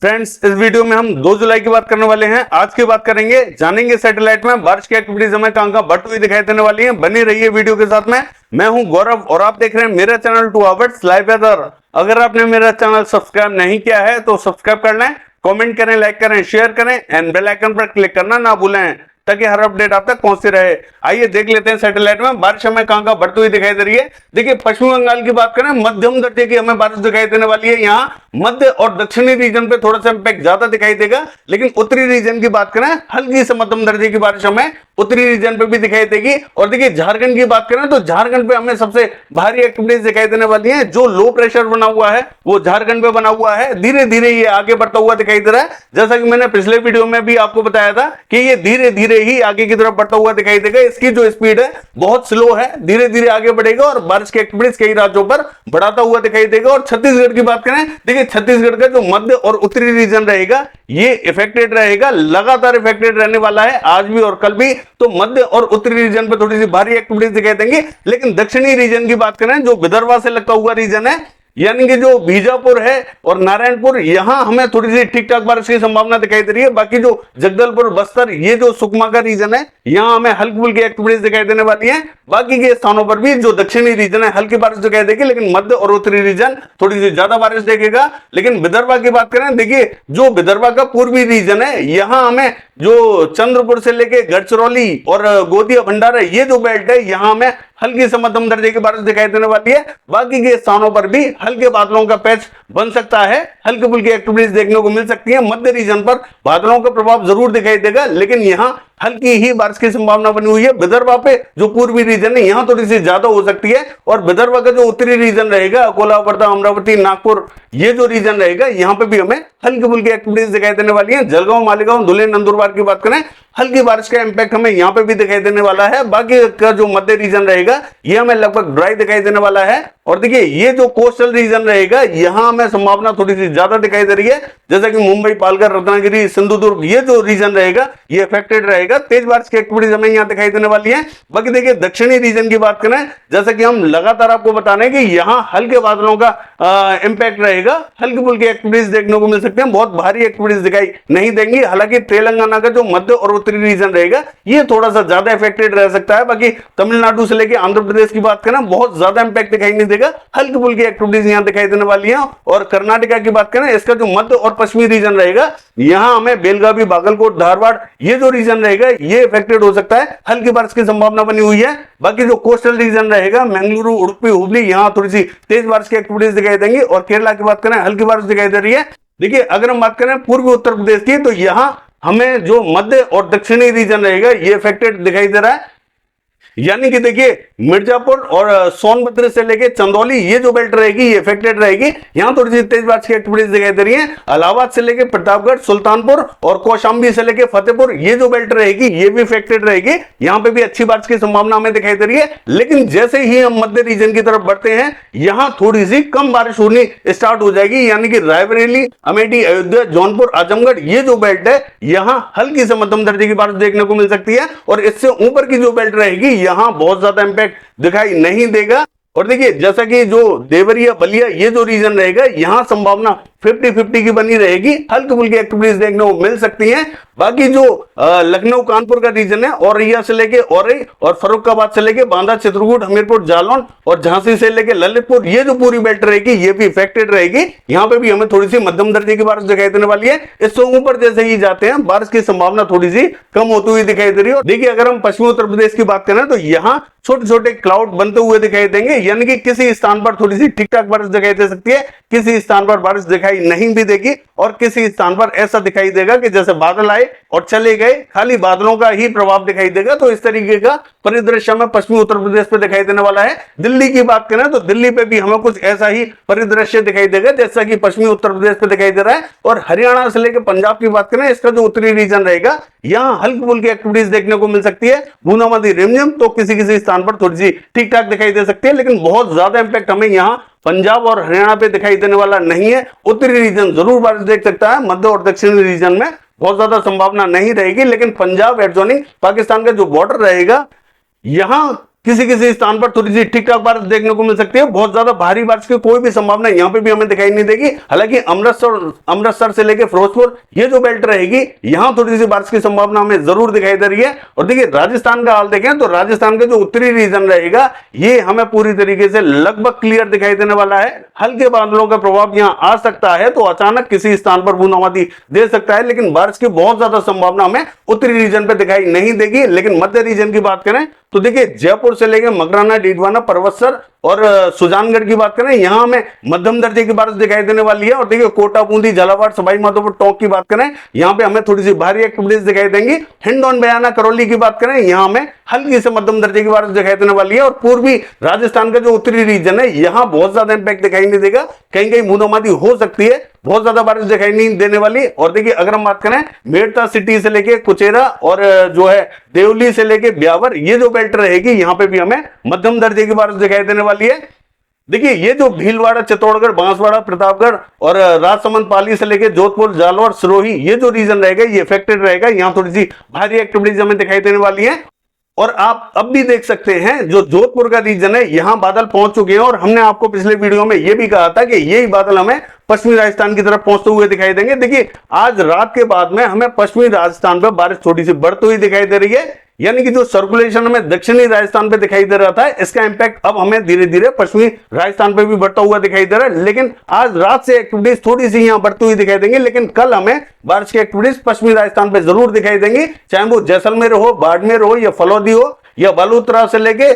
Friends, इस video में हम 2 जुलाई की बात करने वाले हैं। आज की बात करेंगे, जानेंगे सैटेलाइट में बारिश की एक्टिविटीज हमें कहां बढ़ती हुई दिखाई देने वाली है। बनी रहिए वीडियो के साथ में। मैं हूं गौरव और आप देख रहे हैं मेरा चैनल 2 आवर्स लाइव वेदर। अगर आपने मेरा चैनल सब्सक्राइब नहीं किया है तो सब्सक्राइब कर लें, कमेंट करें, लाइक करें, शेयर करें एंड बेल आइकन पर क्लिक करना ना भूलें ताकि हर अपडेट आप तक पहुंचती रहे। आइए देख लेते हैं सैटेलाइट में बारिश हमें कहां बढ़ती हुई दिखाई दे रही है। देखिए, पश्चिम बंगाल की बात करें, मध्यम दर्जे की हमें बारिश दिखाई देने वाली है। यहाँ मध्य और दक्षिणी रीजन पे थोड़ा सा इंपैक्ट ज्यादा दिखाई देगा, लेकिन उत्तरी रीजन की बात करें, हल्की से मध्यम दर्जे की बारिश हमें उत्तरी रीजन पे भी दिखाई देगी। और देखिए, झारखंड की बात करें तो झारखंड पे हमें सबसे भारी एक्टिविटीज दिखाई देने वाली है। जो लो प्रेशर बना हुआ है वो झारखंड पे बना हुआ है, धीरे धीरे ये आगे बढ़ता हुआ दिखाई दे रहा है। जैसा कि मैंने पिछले वीडियो में भी आपको बताया था कि ये धीरे धीरे ही आगे की तरफ बढ़ता हुआ दिखाई देगा। इसकी जो स्पीड है बहुत स्लो है, धीरे धीरे आगे बढ़ेगा और बारिश की एक्टिविटीज कई राज्यों पर बढ़ाता हुआ दिखाई देगा। और छत्तीसगढ़ की बात करें, देखिए छत्तीसगढ़ का जो मध्य और उत्तरी रीजन रहेगा ये इफेक्टेड रहेगा, लगातार इफेक्टेड रहने वाला है आज भी और कल भी। तो मध्य और उत्तरी रीजन पे थोड़ी सी भारी एक्टिविटीज दिखाई देंगी। लेकिन दक्षिणी रीजन की बात करें, जो विदर्भा से लगता हुआ रीजन है, यानी कि जो बीजापुर है और नारायणपुर, यहां हमें थोड़ी सी ठीक ठाक बारिश की संभावना दिखाई दे रही है। बाकी जो जगदलपुर, बस्तर, ये जो सुकमा का रीजन है, यहां हमें हल्की फुल्की एक्टिविटीज दिखाई देने वाली है। बाकी के स्थानों पर भी जो दक्षिणी रीजन है हल्की बारिश दिखाई देगी, लेकिन मध्य और उत्तरी रीजन थोड़ी सी ज्यादा बारिश देखेगा। लेकिन विदर्भा की बात करें, देखिए जो विदर्भा का पूर्वी रीजन है, यहां हमें जो चंद्रपुर से लेके गढ़चिरौली और गोदिया भंडारा, ये जो बेल्ट है, यहां हमें हल्की से मध्यम दर्जे की बारिश दिखाई देने वाली है। बाकी के स्थानों पर भी हल्के बादलों का पैच बन सकता है, हल्की फुल्की एक्टिविटीज देखने को मिल सकती है। मध्य रीजन पर बादलों का प्रभाव जरूर दिखाई देगा, लेकिन यहां हल्की ही बारिश की संभावना बनी हुई है। विदर्भा पे जो पूर्वी रीजन है यहां थोड़ी सी ज्यादा हो सकती है। और विदर्भा का जो उत्तरी रीजन रहेगा, अकोला, वर्धा, अमरावती, नागपुर, ये जो रीजन रहेगा, यहां पे भी हमें हल्की फुल्की एक्टिविटीज दिखाई देने वाली है। जलगांव, मालेगांव, धुले, नंदुरबार की बात करें, हल्की बारिश का इंपैक्ट हमें यहां पे भी दिखाई देने वाला है। बाकी का जो मध्य रीजन रहेगा ये हमें लगभग ड्राई दिखाई देने वाला है। और देखिए, ये जो कोस्टल रीजन रहेगा, यहां हमें संभावना थोड़ी सी ज्यादा दिखाई दे रही है। जैसा कि मुंबई, पालघर, रत्नागिरी, सिंधुदुर्ग, ये जो रीजन रहेगा ये अफेक्टेड रहेगा। तेज बारिश की एक्टिविटीज हमें यहां दिखाई देने वाली है। बाकी देखिए, दक्षिणी रीजन की बात करें, जैसा कि हम लगातार आपको बता रहे हैं कि यहां हल्के बादलों का इंपैक्ट रहेगा, हल्की फुल्की एक्टिविटीज देखने को मिल सकते हैं, बहुत भारी एक्टिविटीज दिखाई नहीं देंगी। हालांकि तेलंगाना का जो मध्य और उत्तरी रीजन रहेगा ये थोड़ा सा ज्यादा इफेक्टेड रह सकता है। बाकी तमिलनाडु से लेकर आंध्र प्रदेश की बात करें, बहुत ज्यादा इंपैक्ट दिखाई नहीं देगा, हल्की फुल्की एक्टिविटीज यहां दिखाई देने वाली है। और कर्नाटका की बात करें, इसका जो मध्य और पश्चिमी रीजन रहेगा, यहां हमें बेलगावी, बागलकोट, धारवाड़, ये जो रीजन रहेगा ये इफेक्टेड हो सकता है, हल्की बारिश की संभावना बनी हुई है। बाकी जो कोस्टल रीजन रहेगा, मंगलुरु, उडुपी, हुबली, यहां थोड़ी सी तेज बारिश की एक्टिविटीज दिखाई देंगी। और केरला की बात करें, हल्की बारिश दिखाई दे रही है। देखिए, अगर हम बात करें पूर्वी उत्तर प्रदेश की, तो यहां हमें जो मध्य और दक्षिणी रीजन रहेगा ये इफेक्टेड दिखाई दे रहा है। यानी कि देखिए, मिर्जापुर और सोनभद्र से लेके चंदौली, ये जो बेल्ट रहेगी ये इफेक्टेड रहेगी, यहां थोड़ी सी तेज बारिश की एक्टिविटीज दिखाई दे रही है। इलाहाबाद से लेके प्रतापगढ़, सुल्तानपुर और कौशाम्बी से लेके फतेहपुर, ये जो बेल्ट रहेगी ये भी इफेक्टेड रहेगी। यहां पे भी अच्छी बारिश की संभावना हमें दिखाई दे रही है। लेकिन जैसे ही हम मध्य रीजन की तरफ बढ़ते हैं, यहां थोड़ी सी कम बारिश होनी स्टार्ट हो जाएगी। यानी कि रायबरेली, अमेठी, अयोध्या, जौनपुर, आजमगढ़, ये जो बेल्ट है यहां हल्की से मध्यम दर्जे की बारिश देखने को मिल सकती है। और इससे ऊपर की जो बेल्ट रहेगी यहां बहुत ज्यादा इंपैक्ट दिखाई नहीं देगा। और देखिए, जैसा कि जो देवरिया, बलिया, ये जो रीजन रहेगा यहां संभावना 50-50 की बनी रहेगी, हल्की फुल्की एक्टिविटीज देखने को मिल सकती हैं। बाकी जो लखनऊ, कानपुर का रीजन है, औरैया से लेके औरई और फर्रुखाबाद से लेके बांदा, चित्रकूट, हमीरपुर, जालौन और झांसी से लेके ललितपुर, ये जो पूरी बेल्ट रहेगी ये भी इफेक्टेड रहेगी। यहां पे भी हमें थोड़ी सी मध्यम दर्जे की बारिश दिखाई देने वाली है। इससे ऊपर जैसे ही जाते हैं, बारिश की संभावना थोड़ी सी कम होती हुई दिखाई दे रही है। देखिए, अगर हम पश्चिमी उत्तर प्रदेश की बात करें तो यहां छोटे छोटे क्लाउड बनते हुए दिखाई देंगे, यानी कि किसी स्थान पर थोड़ी सी ठीक ठाक बारिश दिखाई दे सकती है, किसी स्थान पर बारिश दिखाई नहीं भी देगी, और किसी स्थान पर ऐसा दिखाई देगा कि जैसे बादल आए और चले गए, खाली बादलों का ही प्रभाव दिखाई देगा। तो इस तरीके का परिदृश्य में पश्चिमी उत्तर प्रदेश पे दिखाई देने वाला है। दिल्ली की बात करें तो दिल्ली पे भी हमें कुछ ऐसा ही परिदृश्य दिखाई देगा जैसा कि पश्चिमी उत्तर प्रदेश पे दिखाई दे रहा है। और हरियाणा से लेकर पंजाब की बात करें, इसका जो उत्तरी रीजन रहेगा यहां हल्की फुल्की एक्टिविटीज देखने को मिल सकती है। बूंदाबांदी, रिमझिम तो किसी किसी स्थान पर थोड़ी सी ठीक ठाक दिखाई दे सकती है, लेकिन बहुत ज्यादा इंपैक्ट हमें यहां पंजाब और हरियाणा पे दिखाई देने वाला नहीं है। उत्तरी रीजन जरूर बारिश देख सकता है, मध्य और दक्षिणी रीजन में बहुत ज्यादा संभावना नहीं रहेगी। लेकिन पंजाब एडजॉइनिंग पाकिस्तान का जो बॉर्डर रहेगा, यहां किसी किसी स्थान पर थोड़ी सी ठीक ठाक बारिश देखने को मिल सकती है। बहुत ज्यादा भारी बारिश की कोई भी संभावना यहाँ पे भी हमें दिखाई नहीं देगी। हालांकि अमृतसर से लेकर फिरोजपुर ये जो बेल्ट रहेगी, यहाँ थोड़ी सी बारिश की संभावना हमें जरूर दिखाई दे रही है। और देखिए राजस्थान का हाल देखें तो राजस्थान का जो उत्तरी रीजन रहेगा ये हमें पूरी तरीके से लगभग क्लियर दिखाई देने वाला है। हल्के बादलों का प्रभाव यहाँ आ सकता है, तो अचानक किसी स्थान पर बूंदाबांदी दे सकता है, लेकिन बारिश की बहुत ज्यादा संभावना हमें उत्तरी रीजन पे दिखाई नहीं देगी। लेकिन मध्य रीजन की बात करें तो देखिए जयपुर से लेकर मकराना, डीडवाना, परबतसर और सुजानगढ़ की बात करें, यहां में मध्यम दर्जे की बारिश दिखाई देने वाली है। और देखिए कोटा, बूंदी, झालावाड़, सवाई माधोपुर, टोंक की बात करें, यहां पे हमें थोड़ी सी भारी एक्टिविटीज दिखाई देंगी। हिंडौन, बयाना, करौली की बात करें, यहां में हल्की से मध्यम दर्जे की बारिश दिखाई देने वाली है। और पूर्वी राजस्थान का जो उत्तरी रीजन है, यहां बहुत ज्यादा इंपैक्ट दिखाई नहीं देगा, कहीं कहीं बूंदाबांदी हो सकती है, बहुत ज्यादा बारिश दिखाई नहीं देने वाली। और देखिए अगर हम बात करें मेड़ता सिटी से लेके कुचेरा और जो है देवली से लेके ब्यावर, ये जो बेल्ट रहेगी यहां पे भी हमें मध्यम दर्जे की बारिश दिखाई देने वाली है। देखिए ये जो भीलवाड़ा, चित्तौड़गढ़, बांसवाड़ा, प्रतापगढ़ और राजसमंद, पाली से लेके जोधपुर, जालौर, सिरोही, ये जो रीजन रहेगा ये इफेक्टेड रहेगा। यहां थोड़ी सी भारी एक्टिविटीज हमें दिखाई देने वाली है। और आप अब भी देख सकते हैं जो जोधपुर का रीजन है यहां बादल पहुंच चुके हैं। और हमने आपको पिछले वीडियो में यह भी कहा था कि यही बादल हमें पश्चिमी राजस्थान की तरफ पहुंचते हुए दिखाई देंगे। देखिए आज रात के बाद में हमें पश्चिमी राजस्थान पर बारिश थोड़ी सी बढ़ती हुई दिखाई दे रही है, यानी कि जो सर्कुलेशन हमें दक्षिणी राजस्थान पे दिखाई दे रहा था, इसका इंपैक्ट अब हमें धीरे धीरे पश्चिमी राजस्थान पे भी बढ़ता हुआ दिखाई दे रहा है। लेकिन आज रात से एक्टिविटीज थोड़ी सी यहां बढ़ती हुई दिखाई देंगी, लेकिन कल हमें बारिश की एक्टिविटीज पश्चिमी राजस्थान पे जरूर दिखाई देंगी, चाहे वो जैसलमेर हो, बाड़मेर हो या फलौदी हो या बालोतरा से लेके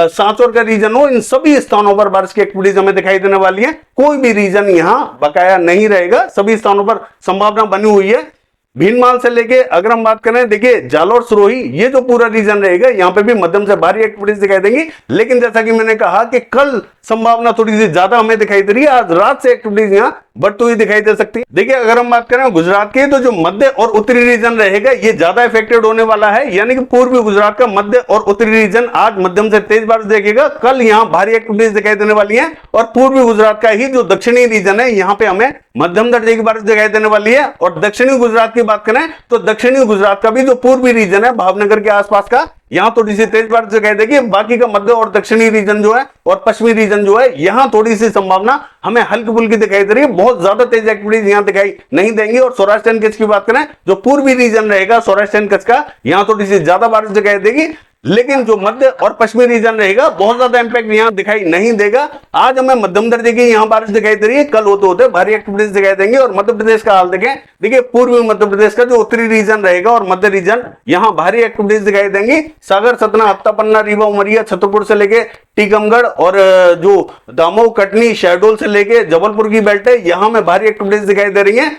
सांचौर का रीजन हो, इन सभी स्थानों पर बारिश की एक्टिविटीज हमें दिखाई देने वाली है। कोई भी रीजन यहां बकाया नहीं रहेगा, सभी स्थानों पर संभावना बनी हुई है। भीनमाल से लेके अगर हम बात करें, देखिए जालौर, सिरोही, ये जो पूरा रीजन रहेगा यहां पे भी मध्यम से भारी एक्टिविटीज दिखाई देंगी। लेकिन जैसा कि मैंने कहा कि कल संभावना थोड़ी सी ज्यादा हमें दिखाई दे रही है, आज रात से एक्टिविटीज यहां बढ़ती हुई दिखाई दे सकती है। देखिए अगर हम बात करें गुजरात की, तो जो मध्य और उत्तरी रीजन रहेगा ये ज्यादा इफेक्टेड होने वाला है, यानी कि पूर्वी गुजरात का मध्य और उत्तरी रीजन आज मध्यम से तेज बारिश देखेगा, कल यहां भारी एक्टिविटीज दिखाई देने वाली है। और पूर्वी गुजरात का ही जो दक्षिणी रीजन है यहां पे हमें मध्यम दर्जे की बारिश दिखाई देने वाली है। और दक्षिणी गुजरात की बात करें तो दक्षिणी गुजरात का भी जो पूर्वी रीजन है भावनगर के आसपास का, यहां थोड़ी सी तेज बारिश दिखाई देगी। बाकी का मध्य और दक्षिणी रीजन जो है और पश्चिमी रीजन जो है यहां थोड़ी सी संभावना हमें हल्की फुल्की दिखाई दे रही है, बहुत ज्यादा तेज एक्टिविटीज यहां दिखाई नहीं देंगी। और सौराष्ट्र एंड कच्छ की बात करें, जो पूर्वी रीजन रहेगा सौराष्ट्र एंड कच्छ का, यहां थोड़ी सी ज्यादा बारिश दिखाई देगी। लेकिन जो मध्य और पश्चिमी रीजन रहेगा बहुत ज्यादा इंपैक्ट यहां दिखाई नहीं देगा। आज हमें मध्यम दर्जे की यहां बारिश दिखाई दे रही है, कल होते होते भारी एक्टिविटीज दिखाई देंगे। और मध्य प्रदेश का हाल देखें, देखिए पूर्वी मध्य प्रदेश का जो उत्तरी रीजन रहेगा और मध्य रीजन यहां भारी एक्टिविटीज दिखाई देंगी। सागर, सतना, हत्ता, पन्ना, रीवा, उमरिया, छतरपुर से लेके टीकमगढ़ और जो दामोह, कटनी, शहडोल से लेके जबलपुर की बेल्ट है, यहां में भारी एक्टिविटीज दिखाई दे रही है।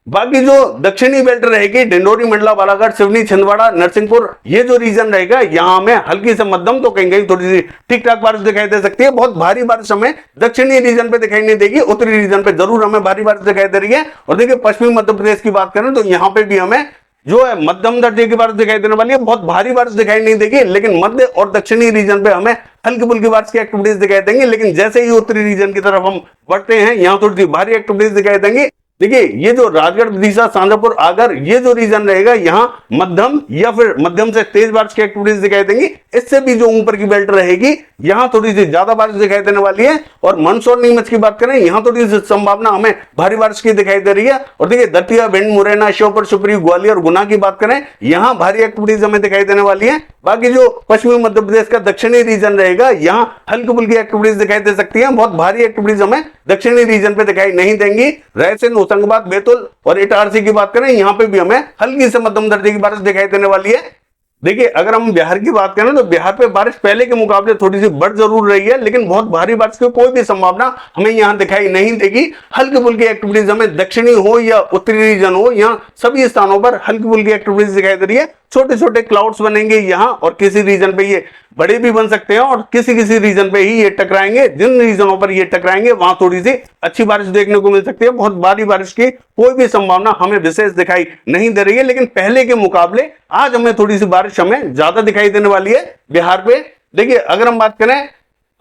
बाकी जो दक्षिणी बेल्ट रहेगी डिंडोरी, मंडला, बालाघाट, सिवनी, छिंदवाड़ा, नरसिंहपुर, ये जो रीजन रहेगा यहां में हल्की से मध्यम तो कहीं कहीं थोड़ी सी ठीक ठाक बारिश दिखाई दे सकती है। बहुत भारी बारिश हमें दक्षिणी रीजन पे दिखाई नहीं देगी, उत्तरी रीजन पे जरूर हमें भारी बारिश दिखाई दे रही है। और देखिए पश्चिमी मध्य प्रदेश की बात करें तो यहां पे भी हमें जो है मध्यम दर्जे की बारिश दिखाई देने वाली है, बहुत भारी बारिश दिखाई नहीं देगी। लेकिन मध्य और दक्षिणी रीजन पे हमें हल्की फुल्की बारिश की एक्टिविटीज दिखाई देंगी। लेकिन जैसे ही उत्तरी रीजन की तरफ हम बढ़ते हैं यहां थोड़ी सी भारी एक्टिविटीज दिखाई देंगी। देखिए ये जो राजगढ़, विदिशा, शाजापुर, आगर, ये जो रीजन रहेगा यहां मध्यम या फिर मध्यम से तेज बारिश की एक्टिविटीज दिखाई देंगी। इससे भी जो ऊपर की बेल्ट रहेगी यहां थोड़ी सी ज्यादा बारिश दिखाई देने वाली है। और मंदसौर, नीमच की बात करें, यहां थोड़ी सी संभावना हमें भारी बारिश की दिखाई दे रही है। और देखिए दतिया, भिंड, मुरैना, श्योपुर, शिवपुरी, ग्वालियर, गुना की बात करें, यहां भारी एक्टिविटीज हमें दिखाई देने वाली है। बाकी जो पश्चिमी मध्य प्रदेश का दक्षिणी रीजन रहेगा यहां हल्की फुल्की एक्टिविटीज दिखाई दे सकती है, बहुत भारी एक्टिविटीज हमें दक्षिणी रीजन पे दिखाई नहीं देंगी। रायसेन, होशंगाबाद, बैतूल और इटारसी की बात करें, यहां पे भी हमें हल्की से मध्यम दर्जे की बारिश दिखाई देने वाली है। देखिए अगर हम बिहार की बात करें तो बिहार पे बारिश पहले के मुकाबले थोड़ी सी बढ़ जरूर रही है, लेकिन बहुत भारी बारिश की कोई भी संभावना हमें यहां दिखाई नहीं देगी। हल्की फुल्की एक्टिविटीज हमें दक्षिणी हो या उत्तरी रीजन हो, यहां सभी स्थानों पर हल्की फुल्की एक्टिविटीज दिखाई दे रही है। छोटे छोटे क्लाउड्स बनेंगे यहां, और किसी रीजन पे ये बड़े भी बन सकते हैं और किसी किसी रीजन पे ही ये टकराएंगे। जिन रीजनों पर ये टकराएंगे वहां थोड़ी सी अच्छी बारिश देखने को मिल सकती है। बहुत भारी बारिश की कोई भी संभावना हमें विशेष दिखाई नहीं दे रही है, लेकिन पहले के मुकाबले आज हमें थोड़ी सी बारिश हमें ज्यादा दिखाई देने वाली है बिहार पे। देखिए अगर हम बात करें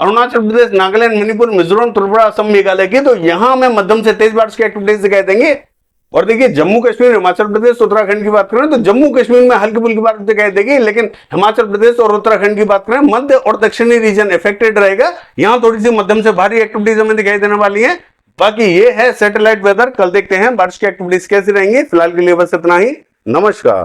अरुणाचल प्रदेश, नागालैंड, मणिपुर, मिजोरम, त्रिपुरा, असम, मेघालय की, तो यहां हमें मध्यम से तेज बारिश की एक्टिविटीज दिखाई देंगे। और देखिए जम्मू कश्मीर, हिमाचल प्रदेश, उत्तराखंड की बात करें तो जम्मू कश्मीर में हल्की फुल्की बारिश दिखाई देगी, लेकिन हिमाचल प्रदेश और उत्तराखंड की बात करें मध्य और दक्षिणी रीजन इफेक्टेड रहेगा। यहां थोड़ी सी मध्यम से भारी एक्टिविटीज हमें दिखाई देने वाली है। बाकी ये है सैटेलाइट वेदर। कल देखते हैं बारिश की एक्टिविटीज कैसी रहेंगी। फिलहाल के लिए बस इतना ही। नमस्कार।